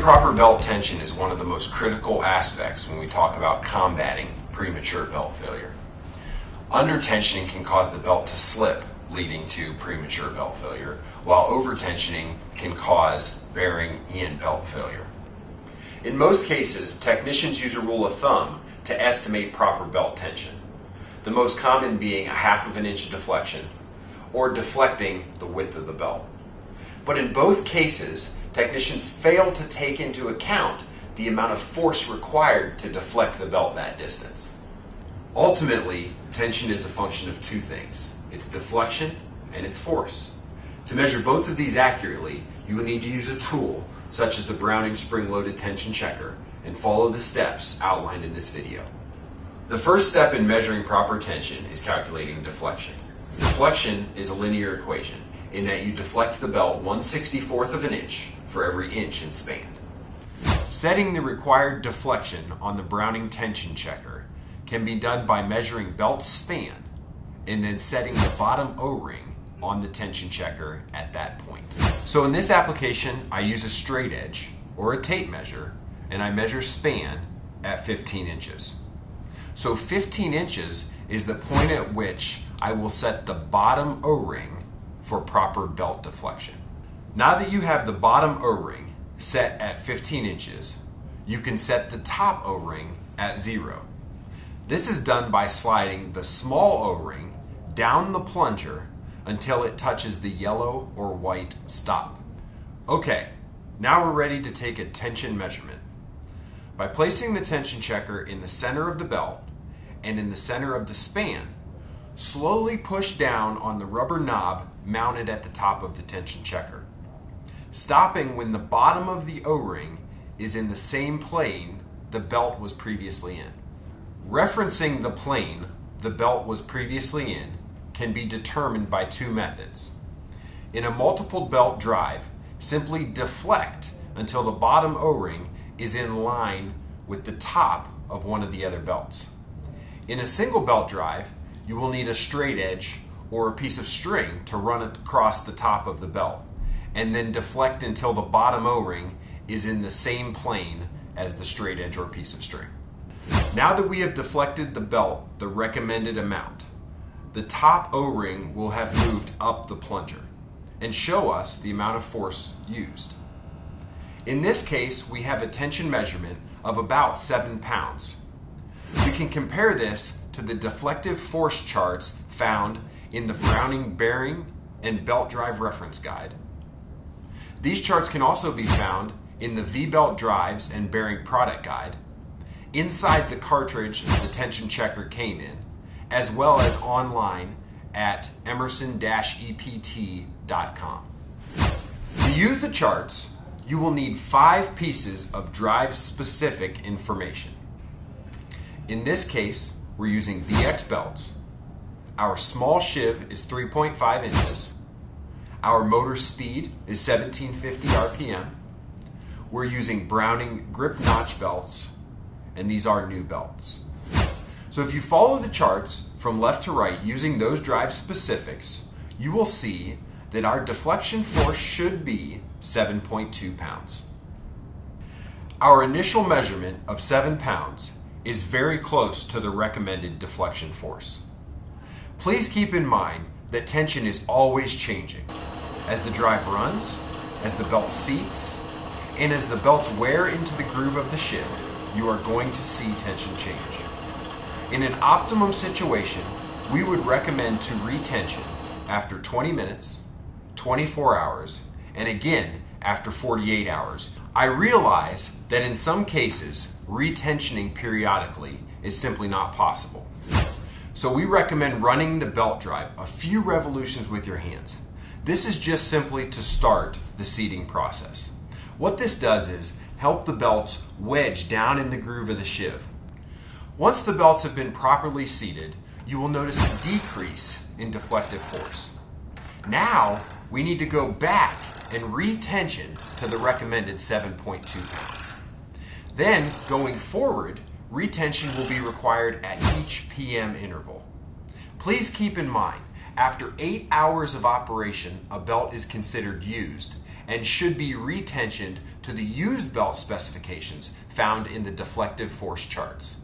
proper belt tension is one of the most critical aspects when we talk about combating premature belt failure. Undertensioning can cause the belt to slip, leading to premature belt failure, while overtensioning can cause bearing and belt failure. In most cases, technicians use a rule of thumb to estimate proper belt tension, the most common being 1/2 inch deflection, or deflecting the width of the belt. But in both cases, technicians fail to take into account the amount of force required to deflect the belt that distance. Ultimately, tension is a function of two things: its deflection and its force. To measure both of these accurately, you will need to use a tool such as the Browning spring-loaded tension checker and follow the steps outlined in this video. The first step in measuring proper tension is calculating deflection. Deflection is a linear equation in that you deflect the belt 1/64 of an inch for every inch in span. Setting the required deflection on the Browning tension checker can be done by measuring belt span and then setting the bottom O-ring on the tension checker at that point. So in this application, I use a straight edge or a tape measure, and I measure span at 15 inches. So 15 inches is the point at which I will set the bottom O-ring for proper belt deflection. Now that you have the bottom O-ring set at 15 inches, you can set the top O-ring at 0. This is done by sliding the small O-ring down the plunger until it touches the yellow or white stop. Okay, now we're ready to take a tension measurement. By placing the tension checker in the center of the belt and in the center of the span, slowly push down on the rubber knob mounted at the top of the tension checker, stopping when the bottom of the O-ring is in the same plane the belt was previously in. Referencing the plane the belt was previously in can be determined by two methods. In a multiple belt drive, simply deflect until the bottom O-ring is in line with the top of one of the other belts. In a single belt drive, you will need a straight edge or a piece of string to run across the top of the belt, and then deflect until the bottom O-ring is in the same plane as the straight edge or piece of string. Now that we have deflected the belt the recommended amount, the top O-ring will have moved up the plunger and show us the amount of force used. In this case, we have a tension measurement of about 7 pounds. We can compare this to the deflective force charts found in the Browning bearing and belt drive reference guide. These charts can also be found in the V-belt drives and bearing product guide, inside the cartridge the tension checker came in, as well as online at emerson-ept.com. To use the charts, you will need 5 pieces of drive-specific information. In this case, we're using BX belts. Our small sheave is 3.5 inches. Our motor speed is 1750 RPM. We're using Browning grip notch belts, and these are new belts. So if you follow the charts from left to right using those drive specifics, you will see that our deflection force should be 7.2 pounds. Our initial measurement of 7 pounds is very close to the recommended deflection force. Please keep in mind that tension is always changing. As the drive runs, as the belt seats, and as the belts wear into the groove of the sheave, you are going to see tension change. In an optimum situation, we would recommend to retension after 20 minutes, 24 hours, and again after 48 hours. I realize that in some cases, retensioning periodically is simply not possible. So we recommend running the belt drive a few revolutions with your hands. This is just simply to start the seating process. What this does is help the belts wedge down in the groove of the sheave. Once the belts have been properly seated, you will notice a decrease in deflective force. Now, we need to go back and retension to the recommended 7.2 pounds. Then, going forward, retention will be required at each PM interval. Please keep in mind, after 8 hours of operation, a belt is considered used, and should be retensioned to the used belt specifications found in the deflective force charts.